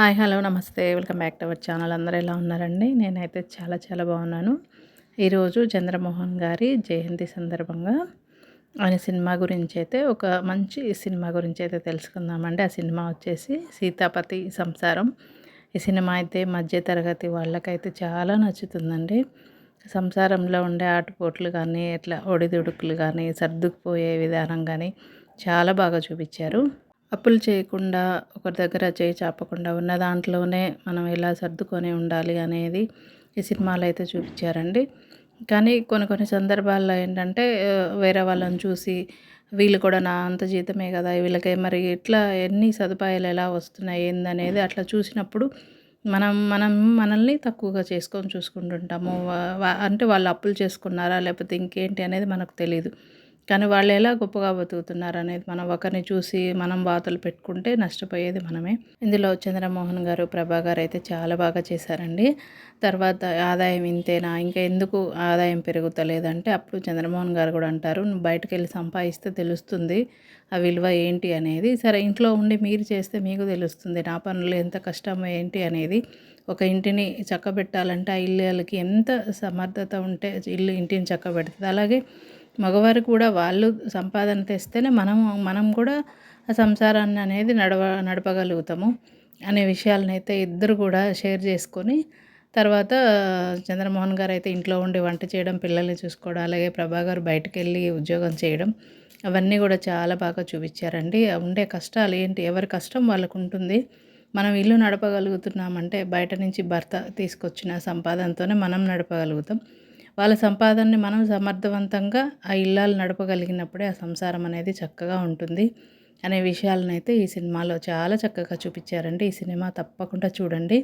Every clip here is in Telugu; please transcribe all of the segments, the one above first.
హాయ్. హలో. నమస్తే. Welcome back to our channel. అందరూ ఎలా ఉన్నారండి? నేనైతే చాలా చాలా బాగున్నాను. ఈరోజు చంద్రమోహన్ గారి జయంతి సందర్భంగా ఆయన సినిమా గురించైతే ఒక మంచి సినిమా గురించైతే తెలుసుకుందామండి. ఆ సినిమా వచ్చేసి 'సీతాపతి సంసారం'. ఈ సినిమా అయితే మధ్య తరగతి వాళ్ళకైతే చాలా నచ్చుతుందండి. సంసారంలో ఉండే ఆటుపోట్లు కానీ, ఇట్లా ఒడిదుడుకులు కానీ, సర్దుకుపోయే విధానం కానీ చాలా బాగా చూపించారు. అప్పులు చేయకుండా, ఒకరి దగ్గర చేయి చాపకుండా ఉన్న దాంట్లోనే మనం ఎలా సర్దుకొని ఉండాలి అనేది ఈ సినిమాలో అయితే చూపించారండి. కానీ కొన్ని కొన్ని సందర్భాల్లో ఏంటంటే వేరే వాళ్ళని చూసి వీళ్ళు కూడా నా అంత జీతమే కదా! వీళ్ళకి మరి ఎట్లా ఎన్ని సదుపాయాలు ఎలా వస్తున్నాయి ఏందనేది అట్లా చూసినప్పుడు మనం మనం మనల్ని తక్కువగా చేసుకొని చూసుకుంటుంటాము. వ వ అంటే వాళ్ళు అప్పులు చేసుకున్నారా? లేకపోతే ఇంకేంటి అనేది మనకు తెలీదు. కానీ వాళ్ళు ఎలా గొప్పగా బతుకుతున్నారనేది మనం ఒకరిని చూసి మనం వాతలు పెట్టుకుంటే నష్టపోయేది మనమే. ఇందులో చంద్రమోహన్ గారు, ప్రభా గారైతే చాలా బాగా చేశారండి. తర్వాత ఆదాయం ఇంతేనా? ఇంకా ఎందుకు ఆదాయం పెరుగుతలేదంటే అప్పుడు చంద్రమోహన్ గారు కూడా అంటారు, "నువ్వు బయటకెళ్ళి సంపాదిస్తే తెలుస్తుంది ఆ విలువ ఏంటి అనేది. సరే ఇంట్లో ఉండి మీరు చేస్తే మీకు తెలుస్తుంది. నా పనులు ఎంత కష్టమో ఏంటి అనేది. ఒక ఇంటిని చక్కబెట్టాలంటే ఆ ఇల్లులకి ఎంత సమర్థత ఉంటే ఇంటిని చక్కబెడుతది. అలాగే మగవారు కూడా వాళ్ళు సంపాదన తెస్తేనే మనం కూడా ఆ సంసారాన్ని అనేది నడపగలుగుతాము అనే విషయాలనైతే ఇద్దరు కూడా షేర్ చేసుకొని తర్వాత చంద్రమోహన్ గారు అయితే ఇంట్లో ఉండి వంట చేయడం, పిల్లల్ని చూసుకోవడం, అలాగే ప్రభా గారు బయటకెళ్ళి ఉద్యోగం చేయడం అవన్నీ కూడా చాలా బాగా చూపించారండి. ఉండే కష్టాలు ఏంటి, ఎవరి కష్టం వాళ్ళకు ఉంటుంది. మనం ఇల్లు నడపగలుగుతున్నామంటే బయట నుంచి భర్త తీసుకొచ్చిన సంపాదనతోనే మనం నడపగలుగుతాం. వాళ్ళ సంపాదనని మనం సమర్థవంతంగా ఆ ఇల్లాలు నడపగలిగినప్పుడే ఆ సంసారం అనేది చక్కగా ఉంటుంది అనే విషయాలనైతే ఈ సినిమాలో చాలా చక్కగా చూపించారండి. ఈ సినిమా తప్పకుండా చూడండి.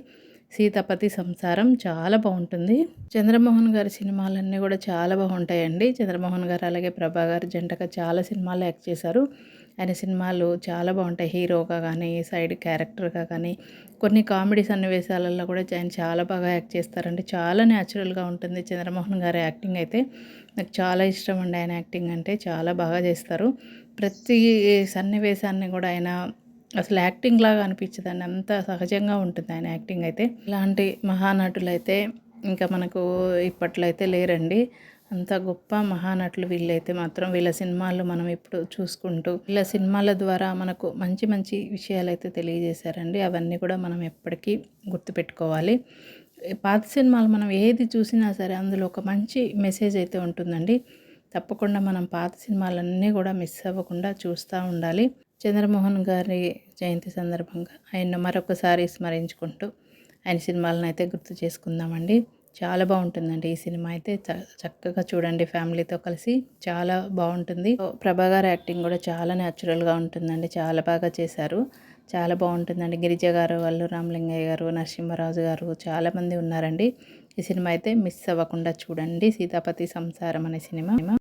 'సీతాపతి సంసారం' చాలా బాగుంటుంది. చంద్రమోహన్ గారి సినిమాలన్నీ కూడా చాలా బాగుంటాయండి. చంద్రమోహన్ గారు అలాగే ప్రభా గారు జంటగా చాలా సినిమాల్లో యాక్ట్ చేశారు. ఆయన సినిమాలు చాలా బాగుంటాయి. హీరోగా కానీ, సైడ్ క్యారెక్టర్‌గా కానీ, కొన్ని కామెడీ సన్నివేశాలలో కూడా ఆయన చాలా బాగా యాక్ట్ చేస్తారండి. చాలా న్యాచురల్‌గా ఉంటుంది చంద్రమోహన్ గారి యాక్టింగ్ అయితే. నాకు చాలా ఇష్టం అండి ఆయన యాక్టింగ్ అంటే. చాలా బాగా చేస్తారు. ప్రతి సన్నివేశాన్ని కూడా ఆయన అసలు యాక్టింగ్ లాగా అనిపించదండి. అంత సహజంగా ఉంటుంది ఆయన యాక్టింగ్ అయితే. ఇలాంటి మహానటులైతే ఇంకా మనకు ఇప్పట్లో అయితే లేరండి. అంత గొప్ప మహానటులు వీళ్ళైతే మాత్రం. వీళ్ళ సినిమాలు మనం ఇప్పుడు చూసుకుంటూ వీళ్ళ సినిమాల ద్వారా మనకు మంచి మంచి విషయాలైతే తెలియజేశారండి. అవన్నీ కూడా మనం ఎప్పటికీ గుర్తుపెట్టుకోవాలి. పాత సినిమాలు మనం ఏది చూసినా సరే అందులో ఒక మంచి మెసేజ్ అయితే ఉంటుందండి. తప్పకుండా మనం పాత సినిమాలన్నీ కూడా మిస్ అవ్వకుండా చూస్తూ ఉండాలి. చంద్రమోహన్ గారి జయంతి సందర్భంగా ఆయన్ని మరొకసారి స్మరించుకుంటూ ఆయన సినిమాలను అయితే గుర్తు చేసుకుందామండి. చాలా బాగుంటుందండి ఈ సినిమా అయితే. చక్కగా చూడండి ఫ్యామిలీతో కలిసి. చాలా బాగుంటుంది. ప్రభా గారి యాక్టింగ్ కూడా చాలా న్యాచురల్గా ఉంటుందండి. చాలా బాగా చేశారు. చాలా బాగుంటుందండి. గిరిజ గారు, అల్లు రామలింగయ్య గారు, నరసింహరాజు గారు చాలామంది ఉన్నారండి. ఈ సినిమా అయితే మిస్ అవ్వకుండా చూడండి. 'సీతాపతి సంసారం' అనే సినిమా.